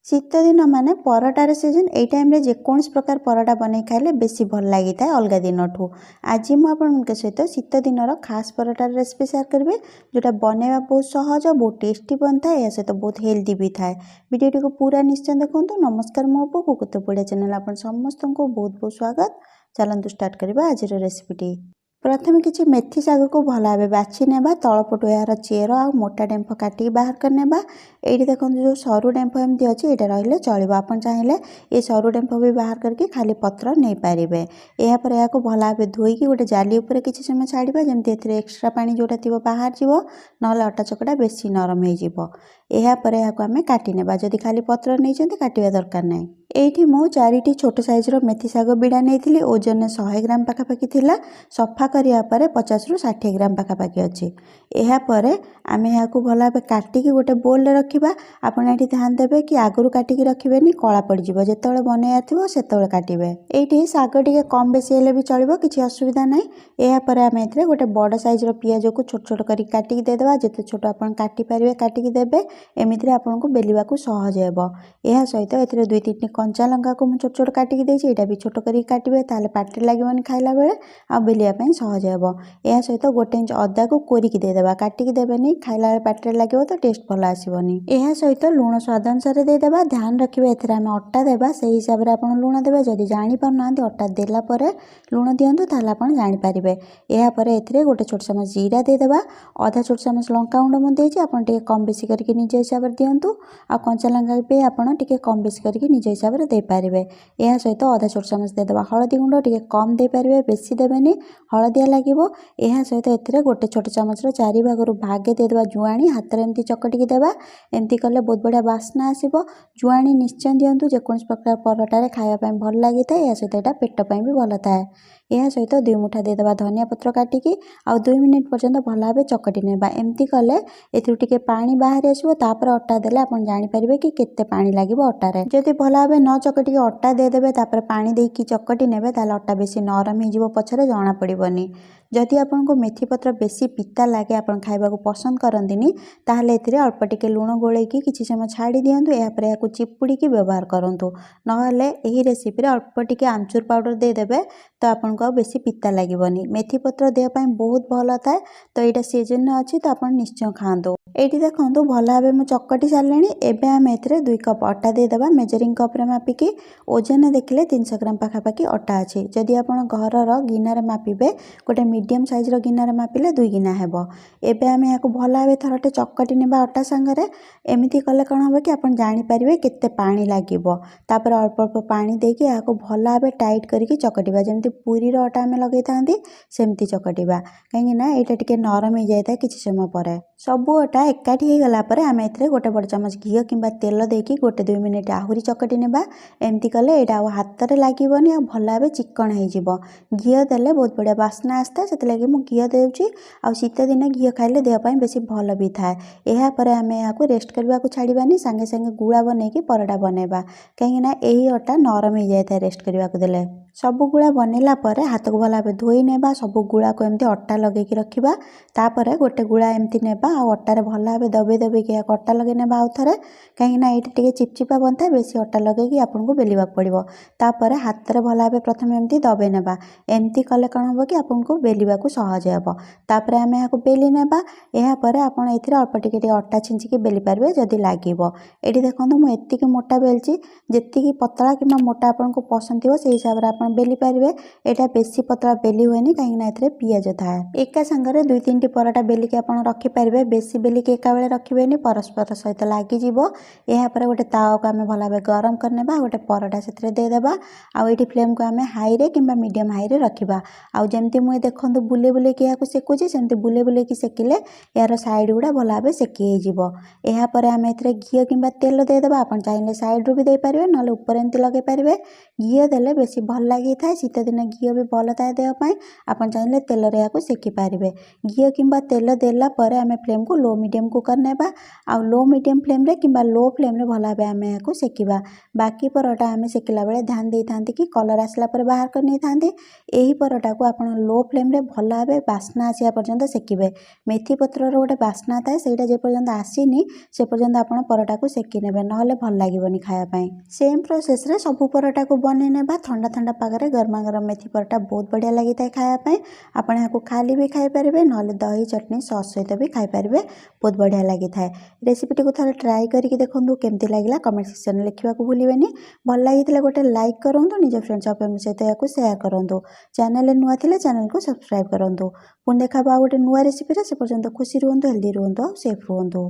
शीत दिन माने पराटार सीजन ए टाइम रे जेकोस प्रकार पराटा बनै खाइले बेसी भल लगी था अलग दिन ठू। आज मुझे सहित शीत दिन खास पराटार रेसिपी शेयर करेंगे जोटा बनवा बहुत सहज बहुत टेस्टी बनता है। यह सहित बहुत हेल्दी भी थाए। वीडियो को पूरा निश्चय देखो। नमस्कार मो कुकुत पड़िया चैनल आप समस्त को बहुत बहुत स्वागत। चलतु स्टार्ट करवा आज रेसिपी। प्रथम किसी मेथी शाग को भल भाव बाछि नेबा तलपटु यार चेर आ मोटा डेम्फ काटिक बाहर करनेबा। ये देखो जो सरू डेम्फ एमती अच्छी ये रही चलो। आप चाहिए ये सरू डेम्फ भी बाहर करके खाली पत्र नहीं पारे। यापर या भल भाव धोईकी गोटे जाली उपर किसी समय छाड़ा जमी एक्सट्रा पानी जोटा थी बाहर जीव ना अटा चकटा बेसी नरम हो। यापर आम काटी नेबा। जदि खाली पत्र नहीं काटा दरकार ना। एठी मु 4टी छोट साइजर मेथी शाग बिड़ा नहीं ओजन 100 ग्राम पाखापाखि थिला। सफा करिया परे 50 रु 60 ग्राम पाखापाखि अच्छी। यापर आम यहाँ भल भाव काटिकी गोटे बोल रखा। आपड़ ये ध्यान देवे कि आगुरी काटिकी रखेनि कला पड़ज जो बनैया थो से काटे। ये शाग टे कम बेसी हेल्ले भी चलो किसी असुविधा ना। यापर आम ए गोटे बड़ साइजर पियाज को छोट छोट कर काटिकी देदेबा। जिते छोट आप काटिपारे काटिकी देवे एमती आपको बेलिया सहज हो। यह सहित ए 2-3 कंचा लंका को मुझे छोट छोट काटिकी देछि। एटा भी छोट करी काटिबे ताले पाटी लागबनी खाइला बेले आ बेलिया पई सहज हो। यह सहित 1 इंच अदा को कोरिकी देदेबा। काटिकी देबेनी खाइला बेले पाटी लागबो तो टेस्ट भल आसीबनी। यह सहित लूण स्वाद अनुसार देदेबा। ध्यान रखिबे एथरे आम अट्टा देबा से हिसाब रे आपण लूण देबे। जदि जानि पारनांती अट्टा देला परे लूण दियंतु ताले आपण जानि पारिबे। एहा परे एथरे गोटे छोट चमच जीरा देदेबा। आधा छोट चमच लंका गुंड मु देछि। आपण टिके कम बेसी करके निज हिसाब रे दियंतु। आ कंचा लंका पे आपण टिके कम बेसी करके निज हिसाब रे दे पारिबे। यह सहित आधा छोट चमच देदेबा हळदी गुंड टिके कम दे पारिबे बेसी देबेनी हळदिया लागिबो। यह सहित एथरे गोटे छोट चमच 4 भागरु भागे देदेबा जुआणी हाथ रे एमती चकटिकी देबा। एमती कले बहुत बढ़िया बास्ना आसीबो। जुआणी निश्चय दियंतु जेकोस प्रकार पराटारे खाଇବା ପାଇଁ ଭଲ ଲାଗିଥାଏ। यह सहित एटा पेट ପାଇଁ भी भल थाए। यह सहित 2 मुठा देदेबा धनिया पत्र काटिकी आ 2 मिनिट पर्यंत भल भाव चकटी नेबा। एमती कले एथु टिके पानी बाहर आसीबो। तापर अट्टा देले आपण जानि परिबे कि केते पानी लागिबो अट्टारे। जदि भल भाव न चकटिकी अट्टा देदेबे तापर पानी देकी चकटी नेबे ताले अट्टा बेसी नरम हो जिवो पछरे जणा पड़िबनी। जदि आपनको मेथी पत्र बेसी पिता लगे आपण खाइबा को पसंद करंतिनी ताहले एथिरे अल्प टिके लूण गोळेकी किछि समय छाड़ी दियंतु। यापर याकु चिपुड़ी की व्यवहार करंतु। नहले एही रेसिपी रे अल्प टिके आमचूर पाउडर दे देबे तो आपनको बेसी पिता लागिबनी। मेथी पत्र देह पई बहुत भल थाए। तो एटा सीजन अछि तो आपण निश्चय खांदो। एठी देखंतु भल भाबे म चकटी सारलेनी। एबे हम एथिरे 2 कप अटा दे देबा। मेजरिंग कप रे मापिकी ओजन देखले 300 ग्राम पाखापाखि अटा अछि। जदि आपण घरर गिनारे मापिबे गोटे मीडियम साइज रो गिनारे मापिले 2 गिना हेबो। एबे हम याकु भल भाबे थरटे चकटी नेबा अटा संगरे। एमिति कले कोन होबे कि आपण जानि परिबे केते पानी लागिबो। तापर अल्प अल्प पानी देकी याकु भल भाबे टाइट करिकि चकटिबा। जेमति पूरी रो अटा में लगै थांती सेमति चकटिबा। काहेकि ना एटा टिके नरम हो जायता किछि समय परे। सबु अटा एकाठी हो गला परे आम एथरे गोटे बड़ चमच घी किंबा तेल देकी गोटे 2 मिनिट आहुरी चकटी नेबा। एमती कले एटा हाथ रे लागिबोनी आ भल भाबे चिकन हो जिवो। घी देले बहुत बढ़िया बास्ना आस्ता से लगे मु घी देउची। आ शीत दिन घी खाइले देह पई बेसी भल भी थाए। एहा परे आमे याकु रेस्ट करबा को छाड़ीबानी संगे संगे गुळा बनेकी पराटा बनेबा। काहेकि ना एही अटा नरम हो जायता रेस्ट करबा को देले। सबु गुळा बनेला परे हाथ को भल भाबे धोई नेबा। सबु गुळा को एमती अट्टा लगेकी रखिबा। तापरे गोटे गुळा एमती नेबा आ अट्टा रे भल भाबे दबे दबे के अट्टा लगे नेबा आउथरे। काहेकि ना एठी टिके चिपचिपा बनता बेसी अट्टा लगेकी आपनको बेलिबा पड़िबो। तापरे हाथ रे भल भाबे प्रथम एमती दबे नेबा। एमती कले कोन होबो कि आपनको बेलिबा को सहज हेबो। तापरे आमे याकु बेली नेबा। एहा परे आपण एथिरे अल्प टिके टिके अट्टा छिंचिकी बेली पारबे जदि लागिबो। एठी देखंतु मु एतिकी मोटा बेलची। जेतिकी पतला किंबा मोटा आपनको पसंद थिबो से हिसाब रे आपण बेली पारबे। एटा बेसी पतला बेली होएनी काहेकि ना एथिरे पियाज थाए। एका संगरे 2-3 टी पराटा बेली के आपण रखि पारबे। बेसी बेली के एका बेले रखिबेनी परस्पर सहित लागि जिवो। एहा परे गोटे तावा को आमे भला भाबे गरम करनेबा। गोटे पराटा सेथिरे दे देबा। आ एठी फ्लेम को आमे हाई रे किंबा मीडियम हाई रे रखिबा। आ जेमती मु देखंतु बुले बुले के याकु सेकुची सेमती बुले बुले की सेकिले यार साइड गुडा भला भाबे सेकी हे जिवो। एहा परे आमे एथिरे घी किंबा तेल दे देबा। आपण चाहिले साइड रु भी दे पारिबे नले ऊपर एमती लगे पारिबे। घी देले बेसी भल लागि थाए। शीत दिन घी भी भल थाए देह पई। आपण चाहिले तेल रे याकु सेकी पारिबे। घी किंबा तेल देला परे आमे फ्लेम को लो मीडियम कुकर नेबा आ लो मीडियम फ्लेम रे किंबा लो फ्लेम रे भल भाबे आमे याकू सेकिबा। बाकी परोटा आमे सेकिला बेले ध्यान देई थांती कि कलर आसला पर बाहर कर नै थांती। एही परोटा को आपण लो फ्लेम रे भल भाबे बास्ना आसिया पर्यंत सेकिबे। मेथी पत्र रो गोटे बास्ना थाए सेटा जे पर्यंत आसीनी से पर्यंत आपण परोटा को सेकी नेबे नहले भल लागिबोनी खाया पई। सेम प्रोसेस रे सब परोटा को बनै नेबा। ठंडा ठंडा पाग रे गरमा गरम मेथी परोटा बहुत बढ़िया लगी थाए खाया पई। आपण याकू खाली भी खाई परिबे नहले दही चटनी सॉस सहित भी खाई परिबे बहुत बढ़िया लगी थाए। रेसिपी को थोड़ा ट्राई करके देखंतु केमती लागिला कमेंट सेक्शन में लिखा को भूलिबेनी। भल लागिथिले गोटे लाइक करंतु निज फ्रेंड्स और फैमिली सहित याकू शेयर करंतु। चैनल नुआ थिले चैनल को सब्सक्राइब करंतु। पुन देखा गोटे नुआ रेसिपी रे से पर्यंत खुशी रुहंतु हेल्दी रुहंतु और सेफ रुहंतु।